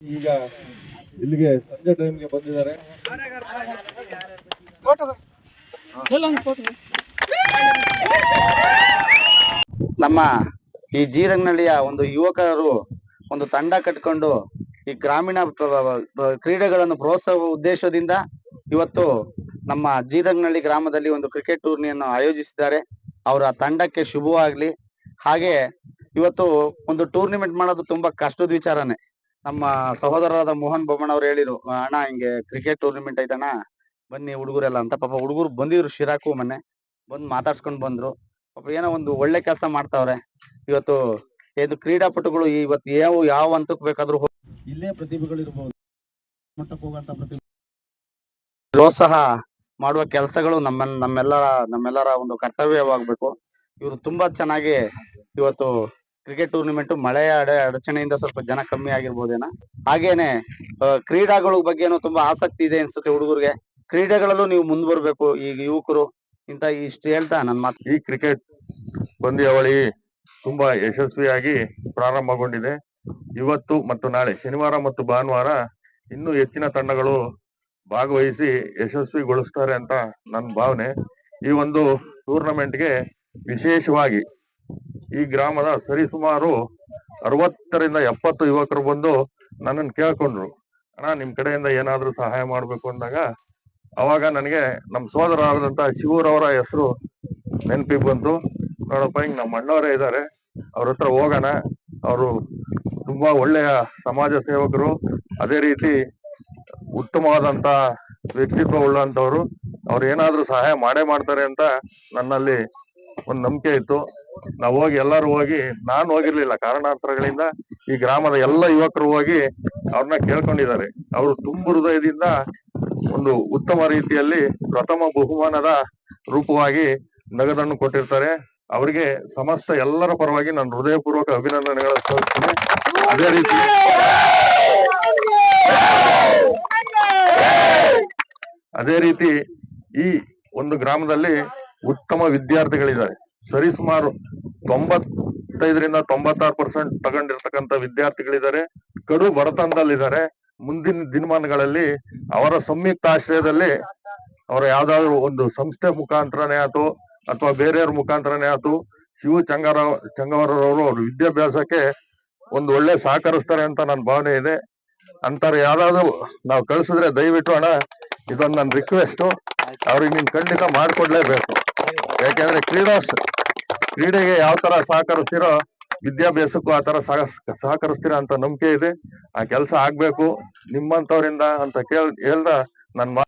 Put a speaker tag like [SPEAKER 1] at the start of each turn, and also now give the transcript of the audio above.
[SPEAKER 1] ಈಗ ಇಲ್ಲಿಗೆ ಸಂಜೆ ಟೈಮ್ಗೆ ಬಂದಿದ್ದಾರೆ.
[SPEAKER 2] ನಮ್ಮ ಈ ಜೀರಂಗನಹಳ್ಳಿಯ ಒಂದು ಯುವಕರು ಒಂದು ತಂಡ ಕಟ್ಕೊಂಡು ಈ ಗ್ರಾಮೀಣ ಕ್ರೀಡೆಗಳನ್ನು ಪ್ರೋತ್ಸಾಹ ಉದ್ದೇಶದಿಂದ ಇವತ್ತು ನಮ್ಮ ಜೀರಂಗನಹಳ್ಳಿ ಗ್ರಾಮದಲ್ಲಿ ಒಂದು ಕ್ರಿಕೆಟ್ ಟೂರ್ನಿಯನ್ನು ಆಯೋಜಿಸಿದ್ದಾರೆ. ಅವರ ತಂಡಕ್ಕೆ ಶುಭವಾಗ್ಲಿ. ಹಾಗೆ ಇವತ್ತು ಒಂದು ಟೂರ್ನಿಮೆಂಟ್ ಮಾಡೋದು ತುಂಬಾ ಕಷ್ಟದ ವಿಚಾರನೆ. ನಮ್ಮ ಸಹೋದರರಾದ ಮೋಹನ್ ಬೊಮ್ಮಣ್ಣ ಅವ್ರು ಹೇಳಿರು, ಅಣ್ಣ ಹಿಂಗೆ ಕ್ರಿಕೆಟ್ ಟೂರ್ನಿಮೆಂಟ್ ಐತಣ್ಣ ಬನ್ನಿ ಹುಡುಗರೆಲ್ಲ ಅಂತ. ಪಾಪ ಹುಡುಗರು ಬಂದಿದ್ರು ಶಿರಾಕು ಮೊನ್ನೆ ಬಂದು ಮಾತಾಡ್ಸ್ಕೊಂಡ್ ಬಂದ್ರು. ಪಾಪ ಏನೋ ಒಂದು ಒಳ್ಳೆ ಕೆಲಸ ಮಾಡ್ತಾವ್ರೆ. ಇವತ್ತು ಇದು ಕ್ರೀಡಾಪಟುಗಳು ಇವತ್ತು ಯಾವ ಹಂತಕ್ಕೆ ಬೇಕಾದ್ರೂ
[SPEAKER 1] ಇಲ್ಲೇ ಪ್ರತಿಭೆಗಳಿರ್ಬಹುದು, ಮಟ್ಟಕ್ಕೆ ಹೋಗಂತ ಪ್ರತಿಭೆ
[SPEAKER 2] ಪ್ರೋತ್ಸಾಹ ಮಾಡುವ ಕೆಲಸಗಳು ನಮ್ಮೆಲ್ಲರ ಒಂದು ಕರ್ತವ್ಯವಾಗಬೇಕು. ಇವರು ತುಂಬಾ ಚೆನ್ನಾಗಿ ಇವತ್ತು ಕ್ರಿಕೆಟ್ ಟೂರ್ನಿಮೆಂಟ್ ಮಳೆಯ ಅಡಚಣೆಯಿಂದ ಸ್ವಲ್ಪ ಜನ ಕಮ್ಮಿ ಆಗಿರ್ಬೋದೇನ. ಹಾಗೇನೆ ಕ್ರೀಡಾಗಳ ಬಗ್ಗೆನೂ ತುಂಬಾ ಆಸಕ್ತಿ ಇದೆ ಅನ್ಸುತ್ತೆ ಹುಡುಗರಿಗೆ. ಕ್ರೀಡೆಗಳಲ್ಲೂ ನೀವು ಮುಂದುವರಬೇಕು ಈಗ ಯುವಕರು ಇಂತ ಇಷ್ಟು ಹೇಳ್ತಾ ನನ್ನ ಮಾತು.
[SPEAKER 3] ಈ ಕ್ರಿಕೆಟ್ ಪಂದ್ಯಾವಳಿ ತುಂಬಾ ಯಶಸ್ವಿಯಾಗಿ ಪ್ರಾರಂಭಗೊಂಡಿದೆ. ಇವತ್ತು ಮತ್ತು ನಾಳೆ ಶನಿವಾರ ಮತ್ತು ಭಾನುವಾರ ಇನ್ನೂ ಹೆಚ್ಚಿನ ತಂಡಗಳು ಭಾಗವಹಿಸಿ ಯಶಸ್ವಿಗೊಳಿಸ್ತಾರೆ ಅಂತ ನನ್ನ ಭಾವನೆ. ಈ ಒಂದು ಟೂರ್ನಮೆಂಟ್ಗೆ ವಿಶೇಷವಾಗಿ ಈ ಗ್ರಾಮದ ಸರಿಸುಮಾರು 60ರಿಂದ 70 ಯುವಕರು ಬಂದು ನನ್ನನ್ನು ಕೇಳ್ಕೊಂಡ್ರು, ಅಣ್ಣ ನಿಮ್ ಕಡೆಯಿಂದ ಏನಾದ್ರೂ ಸಹಾಯ ಮಾಡ್ಬೇಕು ಅಂದಾಗ ಅವಾಗ ನನಗೆ ನಮ್ಮ ಸೋದರರಾದಂತ ಶಿವರವರ ಹೆಸರು ನೆನಪಿಗೆ ಬಂತು. ನೋಡಪ್ಪ ಹಿಂಗ್ ನಮ್ಮ ಅಣ್ಣವರೇ ಇದ್ದಾರೆ, ಅವ್ರ ಹತ್ರ ಹೋಗೋಣ. ಅವರು ತುಂಬಾ ಒಳ್ಳೆಯ ಸಮಾಜ ಸೇವಕರು, ಅದೇ ರೀತಿ ಉತ್ತಮವಾದಂತ ವ್ಯಕ್ತಿತ್ವ ಉಳ್ಳಂತವ್ರು. ಅವ್ರು ಏನಾದ್ರೂ ಸಹಾಯ ಮಾಡೇ ಮಾಡ್ತಾರೆ ಅಂತ ನನ್ನಲ್ಲಿ ಒಂದು ನಂಬಿಕೆ ಇತ್ತು. ನಾವು ಹೋಗಿ ಎಲ್ಲರೂ ಹೋಗಿ, ನಾನು ಹೋಗಿರ್ಲಿಲ್ಲ ಕಾರಣಾಂತರಗಳಿಂದ, ಈ ಗ್ರಾಮದ ಎಲ್ಲ ಯುವಕರು ಹೋಗಿ ಅವ್ರನ್ನ ಕೇಳ್ಕೊಂಡಿದ್ದಾರೆ. ಅವರು ತುಂಬ ಹೃದಯದಿಂದ ಒಂದು ಉತ್ತಮ ರೀತಿಯಲ್ಲಿ ಪ್ರಥಮ ಬಹುಮಾನದ ರೂಪವಾಗಿ ನಗದನ್ನು ಕೊಟ್ಟಿರ್ತಾರೆ. ಅವರಿಗೆ ಸಮಸ್ತ ಎಲ್ಲರ ಪರವಾಗಿ ನಾನು ಹೃದಯಪೂರ್ವಕ ಅಭಿನಂದನೆಗಳು ಸಲ್ಲಿಸ್ತೀನಿ. ಅದೇ ರೀತಿ ಈ ಒಂದು ಗ್ರಾಮದಲ್ಲಿ ಉತ್ತಮ ವಿದ್ಯಾರ್ಥಿಗಳಿದ್ದಾರೆ. ಸರಿಸುಮಾರು 95ರಿಂದ 96% ತಗೊಂಡಿರ್ತಕ್ಕಂಥ ವಿದ್ಯಾರ್ಥಿಗಳಿದ್ದಾರೆ. ಕಡು ಬಡತನದಲ್ಲಿದ್ದಾರೆ. ಮುಂದಿನ ದಿನಮಾನಗಳಲ್ಲಿ ಅವರ ಸಂಯುಕ್ತ ಆಶ್ರಯದಲ್ಲಿ ಅವರ ಯಾವ್ದಾದ್ರು ಒಂದು ಸಂಸ್ಥೆ ಮುಖಾಂತರನೇ ಆಯ್ತು ಅಥವಾ ಬೇರೆಯವ್ರ ಮುಖಾಂತರನೇ ಆಯ್ತು, ಶಿವ ಚಂಗವರವರು ಅವ್ರ ವಿದ್ಯಾಭ್ಯಾಸಕ್ಕೆ ಒಂದು ಒಳ್ಳೆ ಸಹಕರಿಸ್ತಾರೆ ಅಂತ ನನ್ನ ಭಾವನೆ ಇದೆ. ಅಂತಾರೆ ಯಾವ್ದಾದ್ರು ನಾವು ಕಳ್ಸಿದ್ರೆ ದಯವಿಟ್ಟು ಅಣ್ಣ, ಇದೊಂದು ನನ್ನ ರಿಕ್ವೆಸ್ಟ್, ಅವ್ರಿಗೆ ನೀನ್ ಖಂಡಿತ ಮಾಡ್ಕೊಡ್ಲೇಬೇಕು. ಯಾಕೆಂದ್ರೆ ಕ್ರೀಡೆಗೆ ಯಾವ ತರ ಸಹಕರಿಸ್ತೀರೋ ವಿದ್ಯಾಭ್ಯಾಸಕ್ಕೂ ಆ ತರ ಸಹಕರಿಸ್ತೀರಾ ಅಂತ ನಂಬಿಕೆ ಇದೆ. ಆ ಕೆಲಸ ಆಗ್ಬೇಕು ನಿಮ್ಮಂತವರಿಂದ ಅಂತ ಹೇಳ್ದ ನನ್ನ